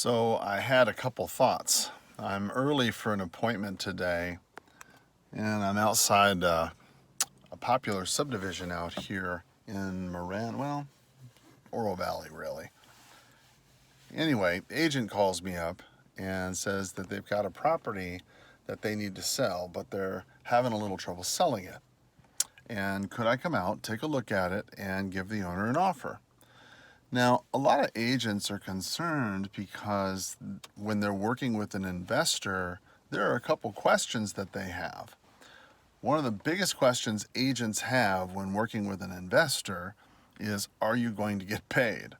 So I had a couple thoughts. I'm early for an appointment today, and I'm outside a popular subdivision out here in Oro Valley, really. Anyway, agent calls me up and says that they've got a property that they need to sell, but they're having a little trouble selling it. And could I come out, take a look at it, and give the owner an offer? Now, a lot of agents are concerned because when they're working with an investor, there are a couple questions that they have. One of the biggest questions agents have when working with an investor is, are you going to get paid?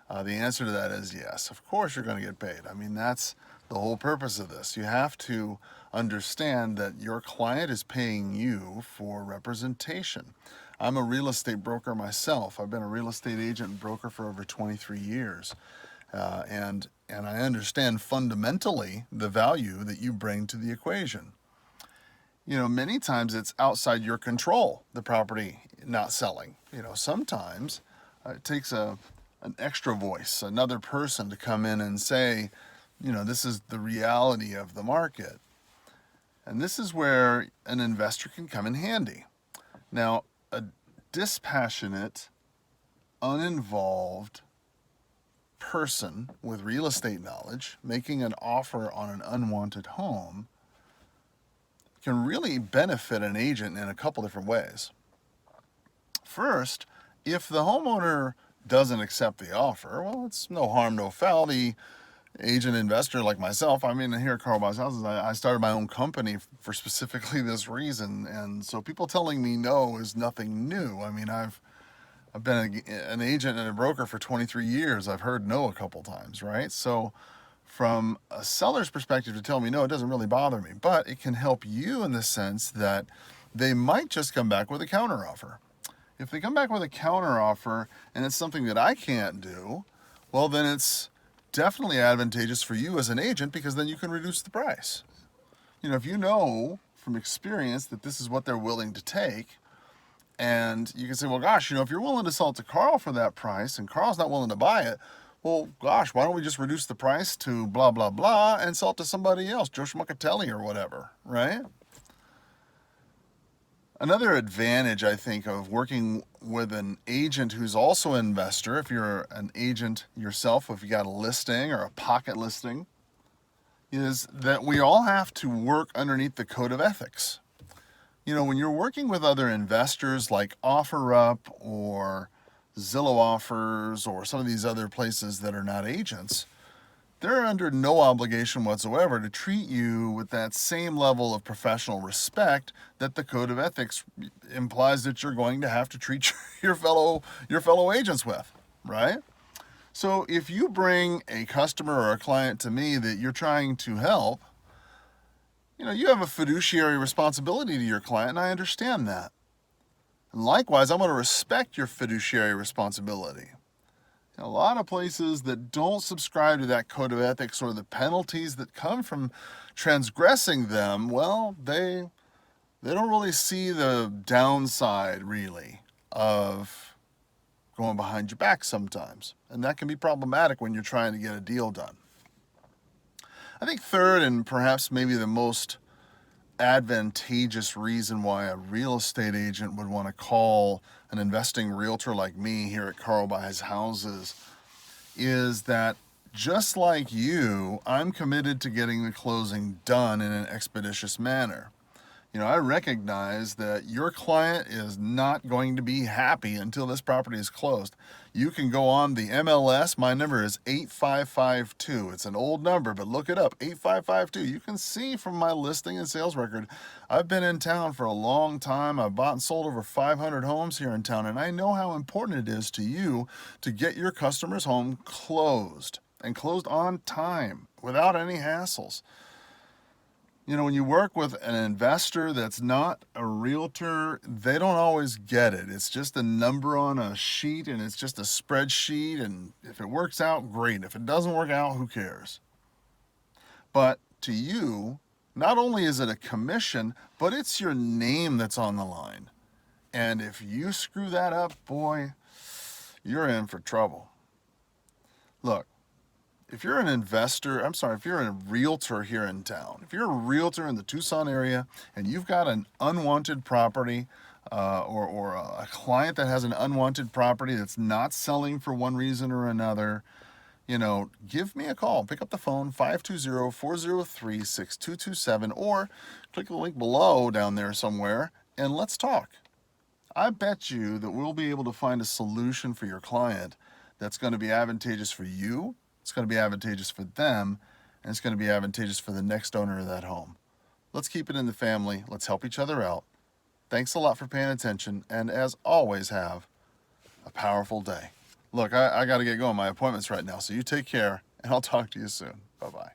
The answer to that is yes. Of course you're going to get paid. I mean, that's the whole purpose of this. You have to understand that your client is paying you for representation. I'm a real estate broker myself. I've been a real estate agent and broker for over 23 years. And I understand fundamentally the value that you bring to the equation. You know, many times it's outside your control, the property not selling. You know, sometimes it takes an extra voice, another person to come in and say, you know, this is the reality of the market. And this is where an investor can come in handy. Now, a dispassionate, uninvolved person with real estate knowledge making an offer on an unwanted home can really benefit an agent in a couple different ways. First, if the homeowner doesn't accept the offer, well, it's no harm, no foul. The agent investor like myself, I mean, here at Karl Houses, I started my own company for specifically this reason, and so people telling me no is nothing new. I mean, I've been an agent and a broker for 23 years. I've heard no a couple times, right? So from a seller's perspective, to tell me no, it doesn't really bother me, but it can help you in the sense that they might just come back with a counteroffer. If they come back with a counteroffer and it's something that I can't do, well, then it's definitely advantageous for you as an agent because then you can reduce the price. You know, if you know from experience that this is what they're willing to take, and you can say, well, gosh, you know, if you're willing to sell it to Karl for that price and Karl's not willing to buy it, well, gosh, why don't we just reduce the price to blah, blah, blah and sell it to somebody else, Joe Schmuckatelli or whatever, right? Another advantage, I think, of working with an agent who's also an investor, if you're an agent yourself, if you got a listing or a pocket listing, is that we all have to work underneath the code of ethics. You know, when you're working with other investors like OfferUp or Zillow Offers or some of these other places that are not agents, they're under no obligation whatsoever to treat you with that same level of professional respect that the code of ethics implies that you're going to have to treat your fellow agents with, right? So if you bring a customer or a client to me that you're trying to help, you know, you have a fiduciary responsibility to your client, and I understand that. And likewise, I'm going to respect your fiduciary responsibility. A lot of places that don't subscribe to that code of ethics or the penalties that come from transgressing them, well, they don't really see the downside, really, of going behind your back sometimes. And that can be problematic when you're trying to get a deal done. I think third, and perhaps maybe the most advantageous reason why a real estate agent would want to call an investing realtor like me here at Karl Houses is that just like you, I'm committed to getting the closing done in an expeditious manner. You know, I recognize that your client is not going to be happy until this property is closed. You can go on the MLS. My number is 8552. It's an old number, but look it up, 8552. You can see from my listing and sales record, I've been in town for a long time. I've bought and sold over 500 homes here in town, and I know how important it is to you to get your customer's home closed and closed on time without any hassles. You know, when you work with an investor that's not a realtor, they don't always get it. It's just a number on a sheet and it's just a spreadsheet. And if it works out, great. If it doesn't work out, who cares? But to you, not only is it a commission, but it's your name that's on the line. And if you screw that up, boy, you're in for trouble. Look, if you're an investor, I'm sorry, if you're a realtor here in town, if you're a realtor in the Tucson area and you've got an unwanted property, or a client that has an unwanted property that's not selling for one reason or another, give me a call. Pick up the phone, 520-403-6227, or click the link below down there somewhere and let's talk. I bet you that we'll be able to find a solution for your client that's going to be advantageous for you, it's going to be advantageous for them, and it's going to be advantageous for the next owner of that home. Let's keep it in the family. Let's help each other out. Thanks a lot for paying attention, and as always, have a powerful day. Look, I got to get going. My appointment's right now, so you take care, and I'll talk to you soon. Bye-bye.